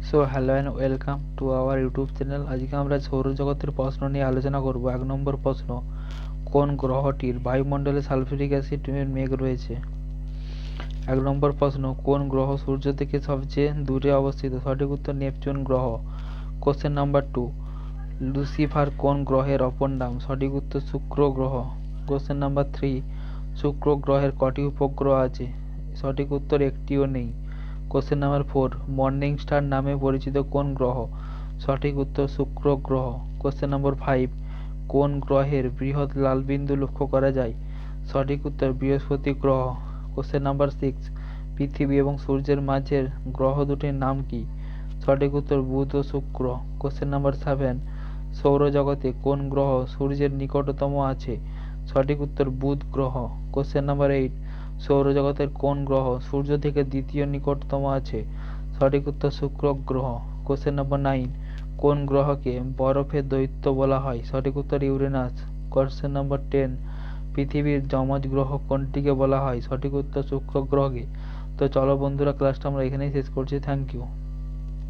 So hello and welcome to our YouTube channel. আজকে আমরা সৌরজগতের প্রশ্ন নিয়ে আলোচনা করব। 1 নম্বর প্রশ্ন, কোন গ্রহটির বায়ুমণ্ডলে সালফিউরিক অ্যাসিডের মেঘ রয়েছে? 1 নম্বর প্রশ্ন, কোন গ্রহ সূর্য থেকে সবচেয়ে দূরে অবস্থিত? সঠিক উত্তর নেপচুন গ্রহ। কোশ্চেন নাম্বার 2, লুসিফার কোন গ্রহের অপর নাম? সঠিক উত্তর শুক্র গ্রহ। কোশ্চেন নাম্বার 3, শুক্র গ্রহের কটি উপগ্রহ আছে? সঠিক উত্তর একটিও নেই। কোশ্চেন নাম্বার 4, মর্নিং স্টার নামে পরিচিত কোন গ্রহ? সঠিক উত্তর শুক্র গ্রহ। কোশ্চেন নম্বর 5, কোন গ্রহের বৃহৎ লাল বিন্দু লক্ষ্য করা যায়? সঠিক উত্তর বৃহস্পতি গ্রহ। কোশ্চেন নাম্বার 6, পৃথিবী এবং সূর্যের মাঝের গ্রহ দুটির নাম কি? সঠিক উত্তর বুধ ও শুক্র। কোশ্চেন নাম্বার 7, সৌরজগতে কোন গ্রহ সূর্যের নিকটতম আছে? সঠিক উত্তর বুধ গ্রহ। কোশ্চেন নাম্বার 8, সৌরজগতের কোন গ্রহ সূর্য থেকে দ্বিতীয় নিকটতম আছে? সঠিক উত্তর শুক্র গ্রহ। কোশ্চেন নম্বর 9, কোন গ্রহকে বরফের দৈত্য বলা হয়? সঠিক উত্তর ইউরেনাস। কোশ্চেন নম্বর 10, পৃথিবীর যমজ গ্রহ কোনটিকে বলা হয়? সঠিক উত্তর শুক্র গ্রহকে। তো চলো বন্ধুরা, ক্লাসটা আমরা এখানেই শেষ করছি। Thank you.